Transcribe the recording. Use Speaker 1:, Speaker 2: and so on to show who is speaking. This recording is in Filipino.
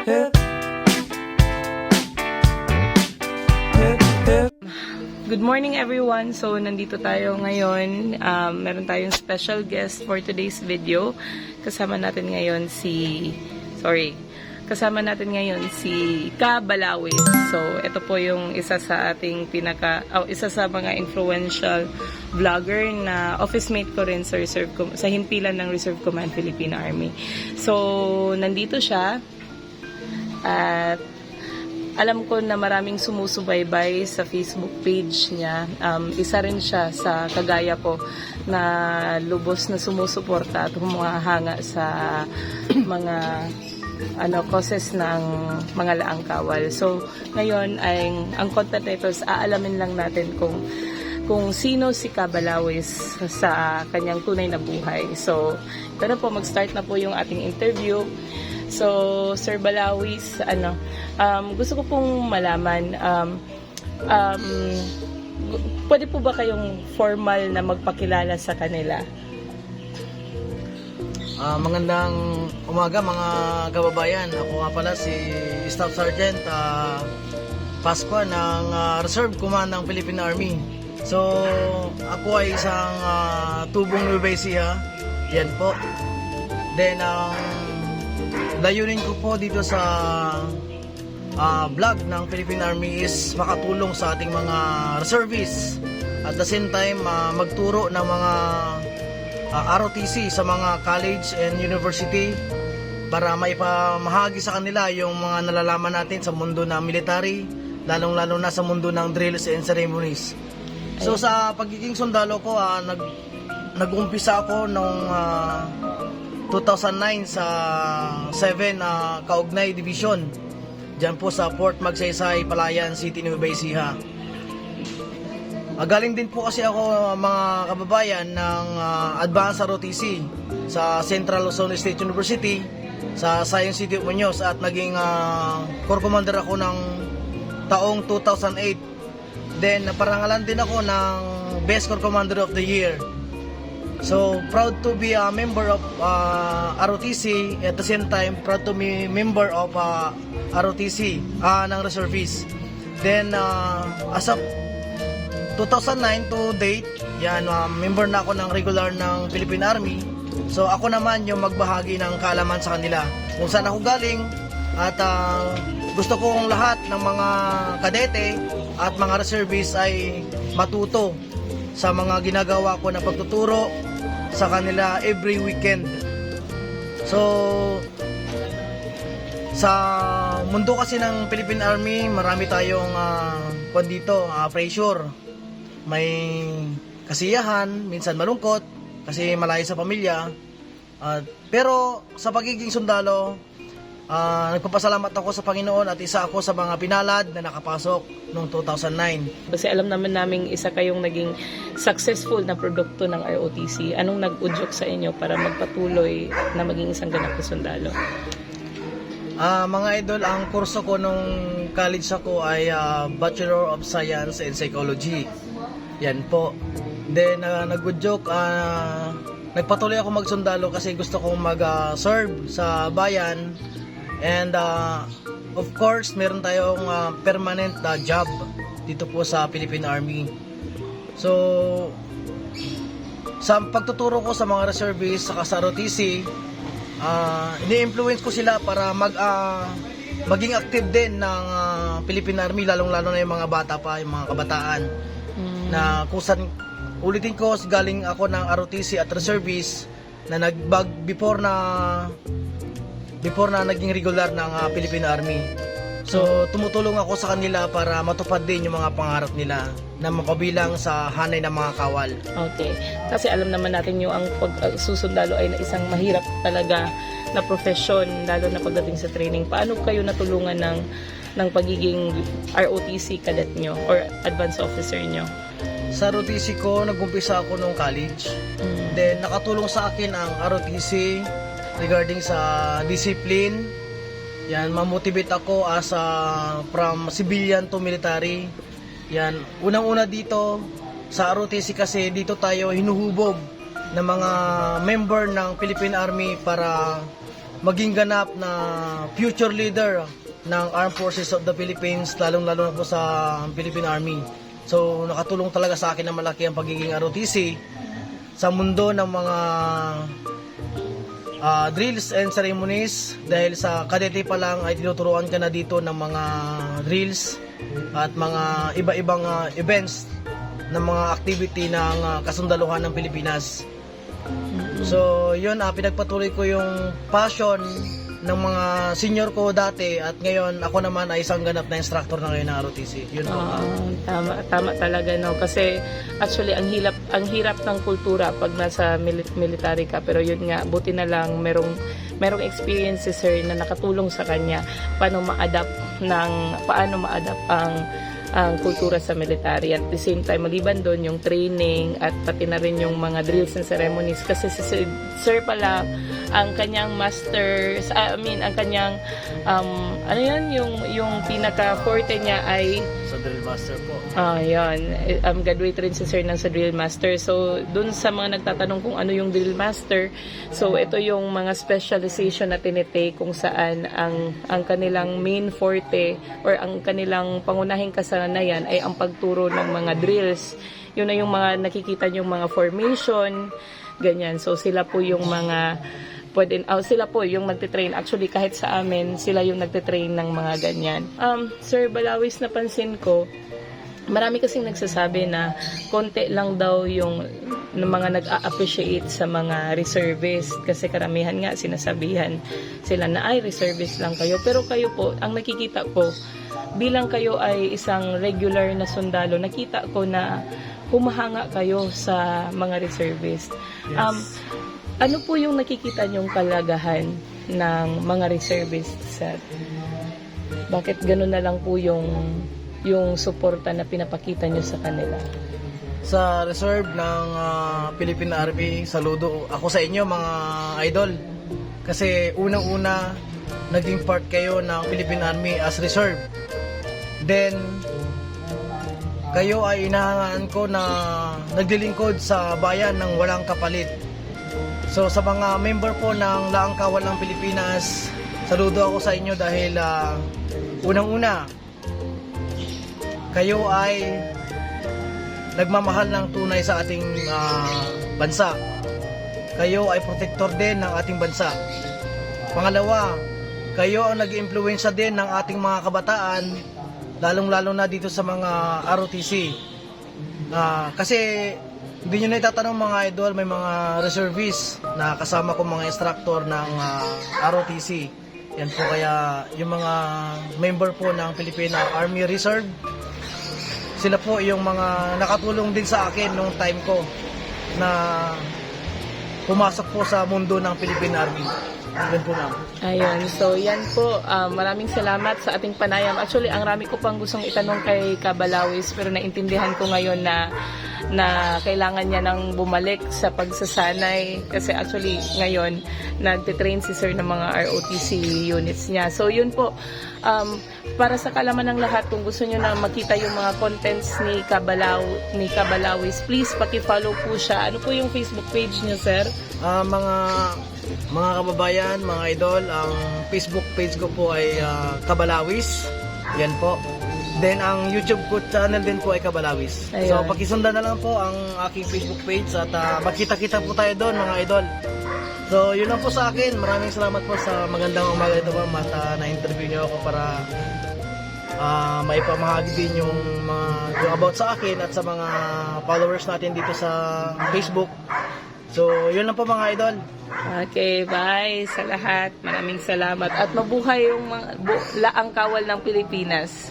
Speaker 1: Good morning everyone. So nandito tayo ngayon. Meron tayong special guest for today's video. Kasama natin ngayon si Ka Balawis. So ito po yung isa sa ating isa sa mga influential vlogger na office mate ko rin sa himpilan ng Reserve Command Philippine Army. So nandito siya at alam ko na maraming sumusubaybay sa Facebook page niya. Isa rin siya sa kagaya ko na lubos na sumusuporta at humahanga sa mga causes ng mga laang kawal. So, ngayon ay ang content nito is aalamin lang natin kung sino si Ka Balawis sa kanyang tunay na buhay. So, pero po mag-start na po yung ating interview. So, Sir Balawis, gusto ko pong malaman, pwede po ba kayong formal na magpakilala sa kanila?
Speaker 2: Magandang umaga mga kababayan. Ako nga pala si Staff Sergeant Pascua ng Reserve Command ng Philippine Army. So, ako ay isang tubong Nueva Ecija. Yan po. Then, layunin ko po dito sa vlog ng Philippine Army is makatulong sa ating mga reservists. At the same time, magturo ng mga ROTC sa mga college and university para maipamahagi sa kanila yung mga nalalaman natin sa mundo ng military, lalong-lalo na sa mundo ng drills and ceremonies. So sa pagiging sundalo ko, nag-umpisa ako noong 2009 sa 7 Kaugnay Division dyan po sa Port Magsaysay, Palayan City, Nueva Ecija. Galing din po kasi ako mga kababayan ng Advanced ROTC sa Central Luzon State University sa Science City of Muñoz at naging Corps Commander ako ng taong 2008. Then naparangalan din ako ng Best Corps Commander of the Year. So proud to be a member of ROTC, at the same time proud to be member of ROTC ng reservists. Then as of 2009 to date, member na ako ng regular ng Philippine Army. So ako naman yung magbahagi ng kaalaman sa kanila kung saan ako galing, at gusto kong lahat ng mga kadete at mga reservists ay matuto sa mga ginagawa ko na pagtuturo sa kanila every weekend. So sa mundo kasi ng Philippine Army, marami tayong pressure. May kasiyahan, minsan malungkot kasi malayo sa pamilya. Pero sa pagiging sundalo, nagpapasalamat ako sa Panginoon at isa ako sa mga pinalad na nakapasok noong 2009.
Speaker 1: Kasi alam naman naming isa kayong naging successful na produkto ng ROTC. Anong nag-udyok sa inyo para magpatuloy na maging isang ganap na sundalo?
Speaker 2: Mga idol, ang kurso ko nung college ako ay Bachelor of Science and Psychology. Yan po. Then nag-joke, nagpatuloy ako magsundalo kasi gusto kong mag-serve sa bayan. And of course, meron tayong permanent job dito po sa Philippine Army. So sa pagtuturo ko sa mga reservists sa ROTC, ini-influence ko sila para maging active din ng Philippine Army, lalong-lalo na yung mga bata pa, yung mga kabataan. Na kung saan, ulitin ko, galing ako ng ROTC at reservists na before na naging regular ng Philippine Army. So tumutulong ako sa kanila para matupad din yung mga pangarap nila na mapabilang sa hanay ng mga kawal.
Speaker 1: Okay. Kasi alam naman natin yung ang pagsusundalo ay isang mahirap talaga na profesyon, lalo na pagdating sa training. Paano kayo natulungan ng pagiging ROTC cadet nyo or advanced officer nyo?
Speaker 2: Sa ROTC ko, nag-umpisa ako nung college. Then nakatulong sa akin ang ROTC regarding sa discipline. Yan, mamotivate ako from civilian to military. Yan, unang-una dito sa ROTC kasi dito tayo hinuhubog ng mga member ng Philippine Army para maging ganap na future leader ng Armed Forces of the Philippines, lalong-lalo na po sa Philippine Army. So nakatulong talaga sa akin na malaki ang pagiging ROTC sa mundo ng mga drills and ceremonies, dahil sa kadete pa lang ay tinuturuan ka na dito ng mga drills at mga iba-ibang events ng mga activity ng kasundaluhan ng Pilipinas. So yun, pinagpatuloy ko yung passion ng mga senior ko dati, at ngayon ako naman ay isang ganap na instructor na ngayon ng ROTC. Yun po.
Speaker 1: Tama talaga, no, kasi actually ang hirap ng kultura pag nasa military ka, pero yun nga, buti na lang merong experience si sir na nakatulong sa kanya paano ma-adapt ang kultura sa military. At the same time, maliban doon yung training at pati na rin yung mga drills and ceremonies, kasi si sir pala ang kanyang master, ang kanyang yung pinaka forte niya ay
Speaker 2: Sa drill master po.
Speaker 1: yun. Graduate rin si sir ng sa drill master. So, dun sa mga nagtatanong kung ano yung drill master, so ito yung mga specialization na tinitake kung saan ang kanilang main forte or ang kanilang pangunahing kasanayan ay ang pagturo ng mga drills. Yun na yung mga nakikita yung mga formation, ganyan. So, sila po yung mga sila po yung nagtitrain. Actually, kahit sa amin, sila yung nagtitrain ng mga ganyan. Sir Balawis, napansin ko, marami kasing nagsasabi na konti lang daw yung mga nag-a-appreciate sa mga reservist, kasi karamihan nga sinasabihan sila na ay reservist lang kayo. Pero kayo po, ang nakikita ko, bilang kayo ay isang regular na sundalo, nakita ko na humahanga kayo sa mga reservist.
Speaker 2: Yes.
Speaker 1: Ano po yung nakikita niyong kalagahan ng mga reservists, sir? Bakit gano'n na lang po yung suporta na pinapakita niyo sa kanila?
Speaker 2: Sa reserve ng Philippine Army, saludo ako sa inyo mga idol. Kasi unang-una, naging part kayo ng Philippine Army as reserve. Then, kayo ay inahangaan ko na naglilingkod sa bayan ng walang kapalit. So sa mga member po ng Laang Kawal ng Pilipinas, saludo ako sa inyo dahil unang-una, kayo ay nagmamahal ng tunay sa ating bansa. Kayo ay protector din ng ating bansa. Pangalawa, kayo ang nag-iimpluwensya din ng ating mga kabataan, lalong-lalo na dito sa mga ROTC. Kasi hindi nyo na itatanong mga idol, may mga reservists na kasama ko mga instructor ng ROTC. Yan po, kaya yung mga member po ng Philippine Army Reserve, sila po yung mga nakatulong din sa akin nung time ko na pumasok po sa mundo ng Philippine Army. Yan po, ma'am.
Speaker 1: Ayun, so yan po, maraming salamat sa ating panayam. Actually, ang rami ko pang gustong itanong kay Kabalawis, pero naintindihan ko ngayon na kailangan niya nang bumalik sa pagsasanay, kasi actually ngayon nagtitrain si sir ng mga ROTC units niya. So yun po, para sa kalaman ng lahat, kung gusto niyo na makita yung mga contents ni Kabalawis, please paki-follow po siya. Ano po yung Facebook page niyo, sir?
Speaker 2: Mga kababayan, mga idol, ang Facebook page ko po ay Kabalawis. Yan po. Then ang YouTube ko channel din po ay Kabalawis.
Speaker 1: Ayun.
Speaker 2: So pakisundan na lang po ang aking Facebook page at magkita-kita po tayo doon, mga idol. So yun lang po sa akin. Maraming salamat po sa magandang umaga ito, ma'am, at na-interview niyo ako para maipamahagi din yung about sa akin at sa mga followers natin dito sa Facebook. So yun lang po, mga idol.
Speaker 1: Okay, bye sa lahat. Maraming salamat. At mabuhay yung Laang Kawal ng Pilipinas.